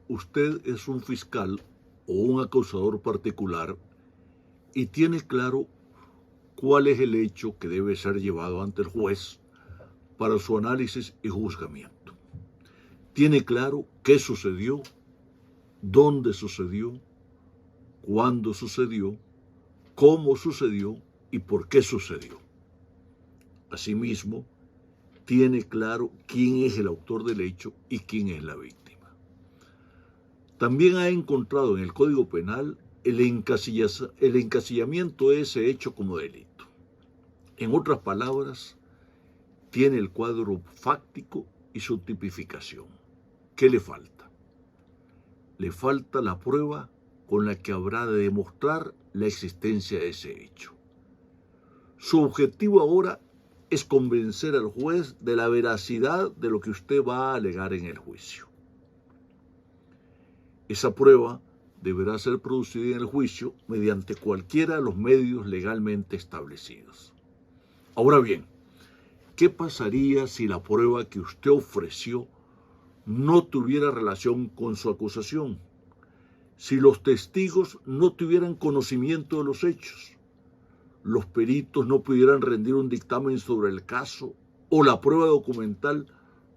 usted es un fiscal o un acusador particular y tiene claro cuál es el hecho que debe ser llevado ante el juez para su análisis y juzgamiento. Tiene claro qué sucedió, dónde sucedió, cuándo sucedió, cómo sucedió y por qué sucedió. Asimismo, tiene claro quién es el autor del hecho y quién es la víctima. También ha encontrado en el Código Penal el encasillamiento de ese hecho como delito. En otras palabras, tiene el cuadro fáctico y su tipificación. ¿Qué le falta? Le falta la prueba con la que habrá de demostrar la existencia de ese hecho. Su objetivo ahora es convencer al juez de la veracidad de lo que usted va a alegar en el juicio. Esa prueba deberá ser producida en el juicio mediante cualquiera de los medios legalmente establecidos. Ahora bien, ¿qué pasaría si la prueba que usted ofreció no tuviera relación con su acusación? Si los testigos no tuvieran conocimiento de los hechos, los peritos no pudieran rendir un dictamen sobre el caso o la prueba documental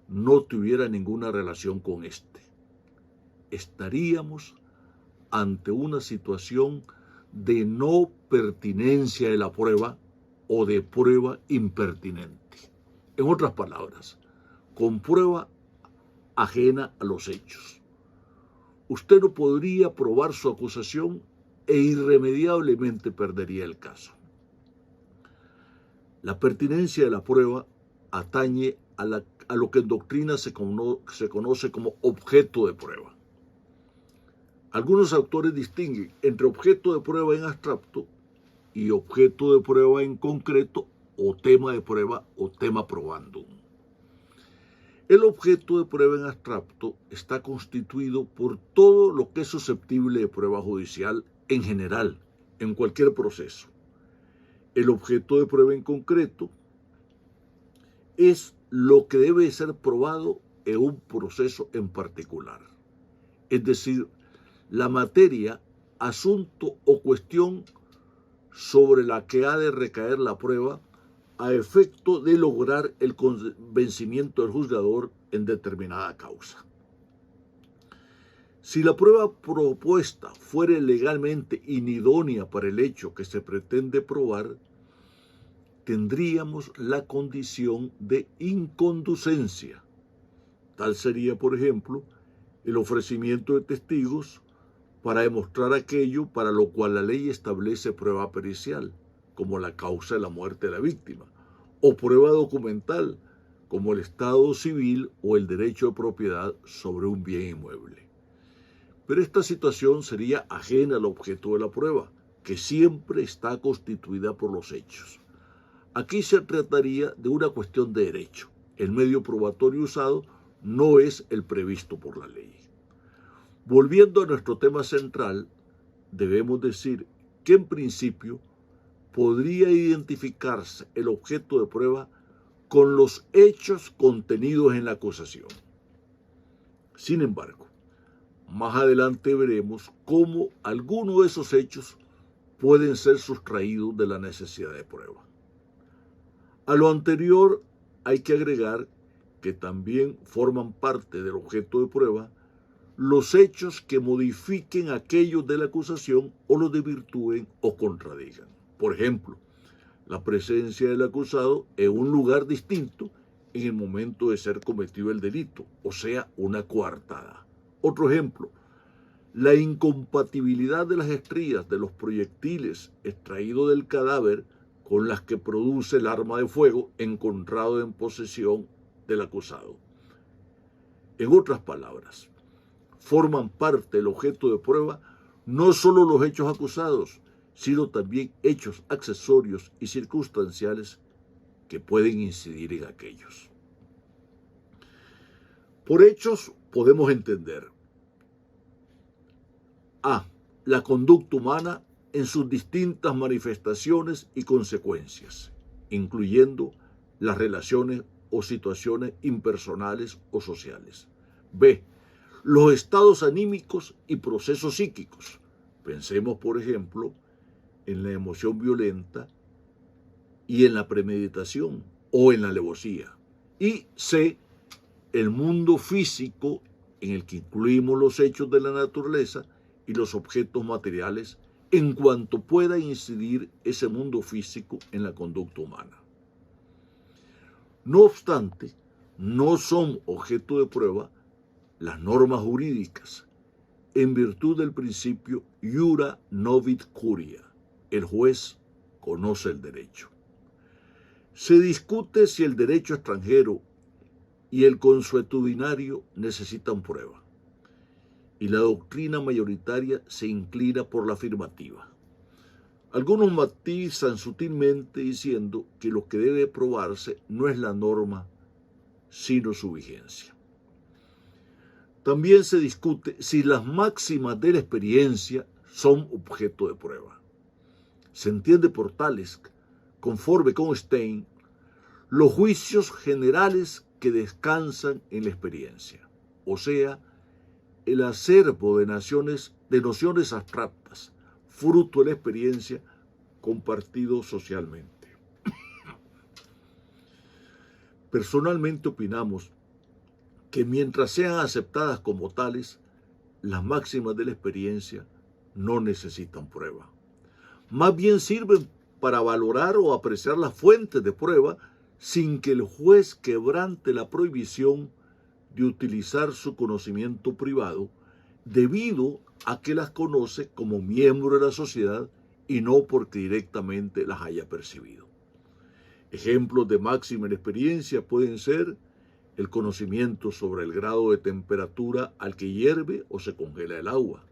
no tuviera ninguna relación con este. Estaríamos ante una situación de no pertinencia de la prueba o de prueba impertinente. En otras palabras, con prueba ajena a los hechos. Usted no podría probar su acusación e irremediablemente perdería el caso. La pertinencia de la prueba atañe a lo que en doctrina se conoce como objeto de prueba. Algunos autores distinguen entre objeto de prueba en abstracto y objeto de prueba en concreto o tema de prueba o tema probandum. El objeto de prueba en abstracto está constituido por todo lo que es susceptible de prueba judicial en general, en cualquier proceso. El objeto de prueba en concreto es lo que debe ser probado en un proceso en particular. Es decir, la materia, asunto o cuestión sobre la que ha de recaer la prueba a efecto de lograr el convencimiento del juzgador en determinada causa. Si la prueba propuesta fuere legalmente inidónea para el hecho que se pretende probar, tendríamos la condición de inconducencia. Tal sería, por ejemplo, el ofrecimiento de testigos para demostrar aquello para lo cual la ley establece prueba pericial, como la causa de la muerte de la víctima, o prueba documental, como el estado civil o el derecho de propiedad sobre un bien inmueble. Pero esta situación sería ajena al objeto de la prueba, que siempre está constituida por los hechos. Aquí se trataría de una cuestión de derecho. El medio probatorio usado no es el previsto por la ley. Volviendo a nuestro tema central, debemos decir que en principio podría identificarse el objeto de prueba con los hechos contenidos en la acusación. Sin embargo, más adelante veremos cómo algunos de esos hechos pueden ser sustraídos de la necesidad de prueba. A lo anterior hay que agregar que también forman parte del objeto de prueba los hechos que modifiquen aquellos de la acusación o los desvirtúen o contradigan. Por ejemplo, la presencia del acusado en un lugar distinto en el momento de ser cometido el delito, o sea, una coartada. Otro ejemplo, la incompatibilidad de las estrías de los proyectiles extraídos del cadáver con las que produce el arma de fuego encontrado en posesión del acusado. En otras palabras, forman parte del objeto de prueba no solo los hechos acusados, sino también hechos accesorios y circunstanciales que pueden incidir en aquellos. Por hechos podemos entender a. La conducta humana en sus distintas manifestaciones y consecuencias, incluyendo las relaciones o situaciones impersonales o sociales. B. los estados anímicos y procesos psíquicos. Pensemos, por ejemplo, en la emoción violenta y en la premeditación o en la alevosía. Y C, el mundo físico en el que incluimos los hechos de la naturaleza y los objetos materiales en cuanto pueda incidir ese mundo físico en la conducta humana. No obstante, no son objeto de prueba las normas jurídicas, en virtud del principio iura novit curia, el juez conoce el derecho. Se discute si el derecho extranjero y el consuetudinario necesitan prueba, y la doctrina mayoritaria se inclina por la afirmativa. Algunos matizan sutilmente diciendo que lo que debe probarse no es la norma, sino su vigencia. También se discute si las máximas de la experiencia son objeto de prueba. Se entiende por tales, conforme con Stein, los juicios generales que descansan en la experiencia, o sea, el acervo de nociones abstractas, fruto de la experiencia compartido socialmente. Personalmente opinamos que mientras sean aceptadas como tales, las máximas de la experiencia no necesitan prueba. Más bien sirven para valorar o apreciar las fuentes de prueba sin que el juez quebrante la prohibición de utilizar su conocimiento privado debido a que las conoce como miembro de la sociedad y no porque directamente las haya percibido. Ejemplos de máxima en experiencia pueden ser el conocimiento sobre el grado de temperatura al que hierve o se congela el agua,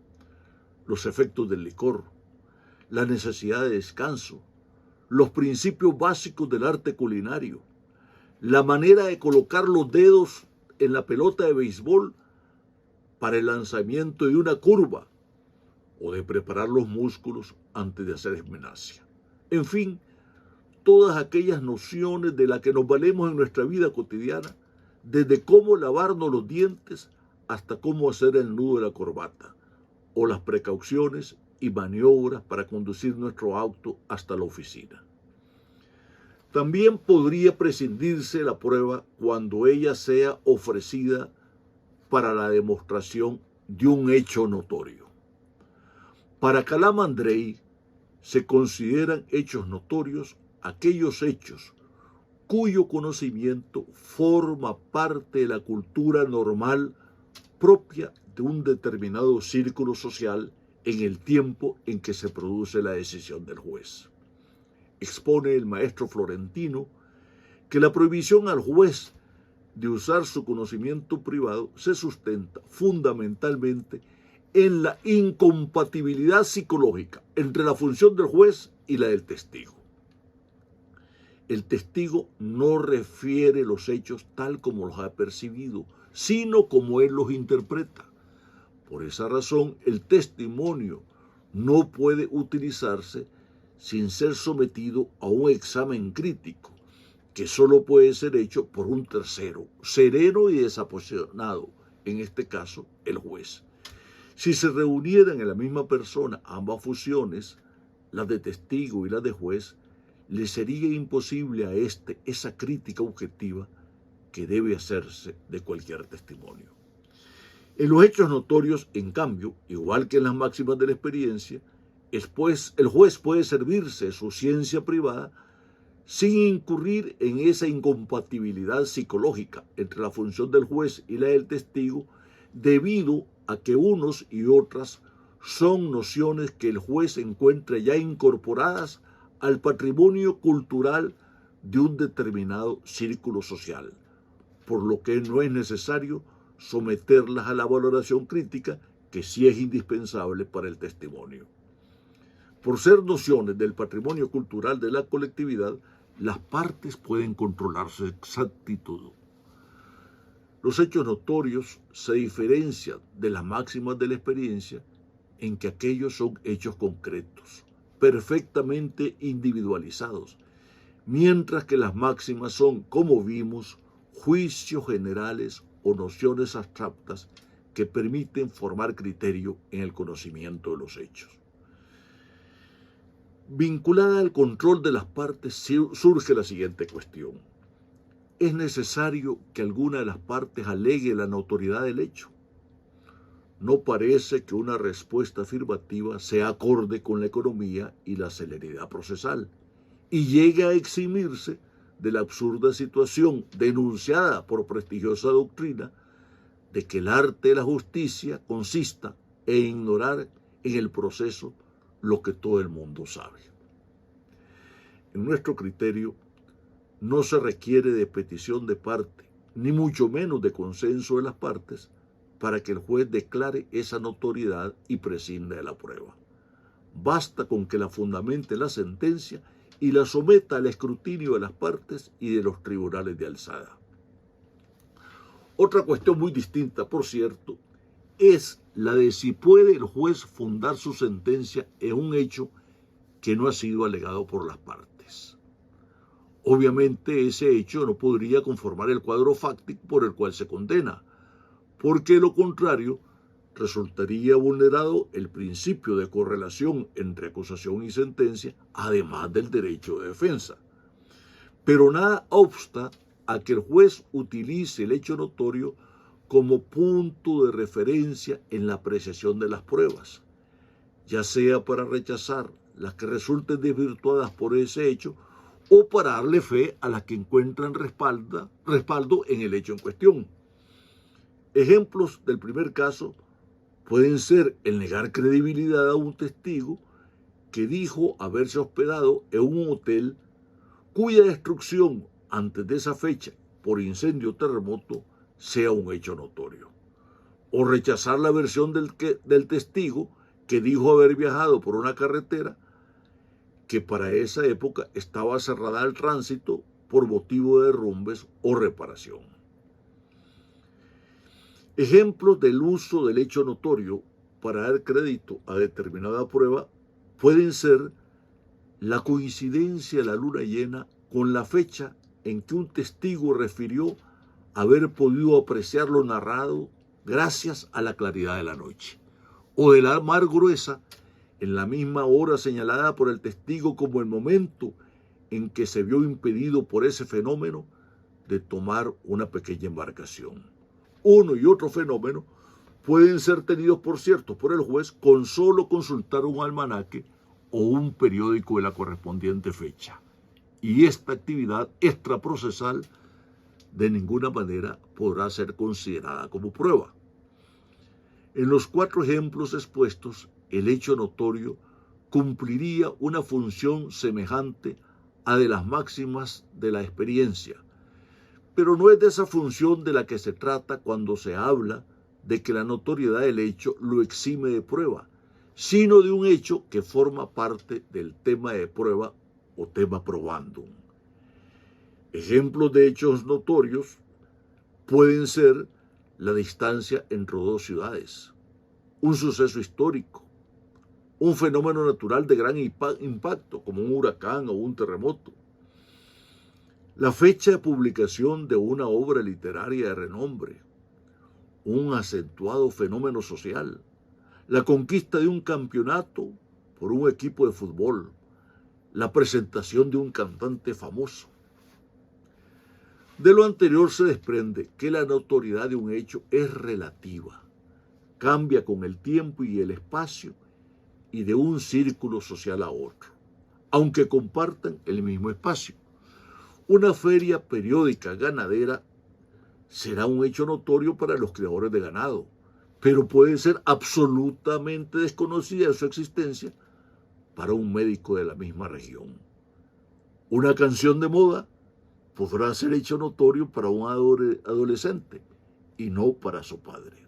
los efectos del licor, la necesidad de descanso, los principios básicos del arte culinario, la manera de colocar los dedos en la pelota de béisbol para el lanzamiento de una curva o de preparar los músculos antes de hacer gimnasia. En fin, todas aquellas nociones de las que nos valemos en nuestra vida cotidiana, desde cómo lavarnos los dientes hasta cómo hacer el nudo de la corbata, o las precauciones y maniobras para conducir nuestro auto hasta la oficina. También podría prescindirse la prueba cuando ella sea ofrecida para la demostración de un hecho notorio. Para Calamandrei se consideran hechos notorios aquellos hechos cuyo conocimiento forma parte de la cultura normal propia de un determinado círculo social en el tiempo en que se produce la decisión del juez. Expone el maestro florentino que la prohibición al juez de usar su conocimiento privado se sustenta fundamentalmente en la incompatibilidad psicológica entre la función del juez y la del testigo. El testigo no refiere los hechos tal como los ha percibido, sino como él los interpreta. Por esa razón, el testimonio no puede utilizarse sin ser sometido a un examen crítico, que solo puede ser hecho por un tercero, sereno y desapasionado, en este caso, el juez. Si se reunieran en la misma persona ambas funciones, las de testigo y las de juez, le sería imposible a esa crítica objetiva que debe hacerse de cualquier testimonio. En los hechos notorios, en cambio, igual que en las máximas de la experiencia, el juez puede servirse de su ciencia privada sin incurrir en esa incompatibilidad psicológica entre la función del juez y la del testigo, debido a que unos y otras son nociones que el juez encuentra ya incorporadas al patrimonio cultural de un determinado círculo social, por lo que no es necesario someterlas a la valoración crítica que sí es indispensable para el testimonio. Por ser nociones del patrimonio cultural de la colectividad, las partes pueden controlar su exactitud. Los hechos notorios se diferencian de las máximas de la experiencia en que aquellos son hechos concretos, perfectamente individualizados, mientras que las máximas son, como vimos, juicios generales o nociones abstractas que permiten formar criterio en el conocimiento de los hechos. Vinculada al control de las partes surge la siguiente cuestión. ¿Es necesario que alguna de las partes alegue la notoriedad del hecho? No parece que una respuesta afirmativa sea acorde con la economía y la celeridad procesal y llegue a eximirse de la absurda situación denunciada por prestigiosa doctrina de que el arte de la justicia consista en ignorar en el proceso lo que todo el mundo sabe. En nuestro criterio, no se requiere de petición de parte, ni mucho menos de consenso de las partes, para que el juez declare esa notoriedad y prescinda de la prueba. Basta con que la fundamente la sentencia y la someta al escrutinio de las partes y de los tribunales de alzada. Otra cuestión muy distinta, por cierto, es la de si puede el juez fundar su sentencia en un hecho que no ha sido alegado por las partes. Obviamente ese hecho no podría conformar el cuadro fáctico por el cual se condena, porque de lo contrario resultaría vulnerado el principio de correlación entre acusación y sentencia, además del derecho de defensa. Pero nada obsta a que el juez utilice el hecho notorio como punto de referencia en la apreciación de las pruebas, ya sea para rechazar las que resulten desvirtuadas por ese hecho o para darle fe a las que encuentran respaldo en el hecho en cuestión. Ejemplos del primer caso pueden ser el negar credibilidad a un testigo que dijo haberse hospedado en un hotel cuya destrucción antes de esa fecha por incendio o terremoto sea un hecho notorio, o rechazar la versión del testigo que dijo haber viajado por una carretera que para esa época estaba cerrada al tránsito por motivo de derrumbes o reparación. Ejemplos del uso del hecho notorio para dar crédito a determinada prueba pueden ser la coincidencia de la luna llena con la fecha en que un testigo refirió haber podido apreciar lo narrado gracias a la claridad de la noche, o de la mar gruesa en la misma hora señalada por el testigo como el momento en que se vio impedido por ese fenómeno de tomar una pequeña embarcación. Uno y otro fenómeno pueden ser tenidos por ciertos por el juez con solo consultar un almanaque o un periódico de la correspondiente fecha. Y esta actividad extraprocesal de ninguna manera podrá ser considerada como prueba. En los 4 ejemplos expuestos, el hecho notorio cumpliría una función semejante a de las máximas de la experiencia, pero no es de esa función de la que se trata cuando se habla de que la notoriedad del hecho lo exime de prueba, sino de un hecho que forma parte del tema de prueba o tema probandum. Ejemplos de hechos notorios pueden ser la distancia entre 2 ciudades, un suceso histórico, un fenómeno natural de gran impacto como un huracán o un terremoto, la fecha de publicación de una obra literaria de renombre, un acentuado fenómeno social, la conquista de un campeonato por un equipo de fútbol, la presentación de un cantante famoso. De lo anterior se desprende que la notoriedad de un hecho es relativa, cambia con el tiempo y el espacio y de un círculo social a otro, aunque compartan el mismo espacio. Una feria periódica ganadera será un hecho notorio para los criadores de ganado, pero puede ser absolutamente desconocida su existencia para un médico de la misma región. Una canción de moda podrá ser hecho notorio para un adolescente y no para su padre.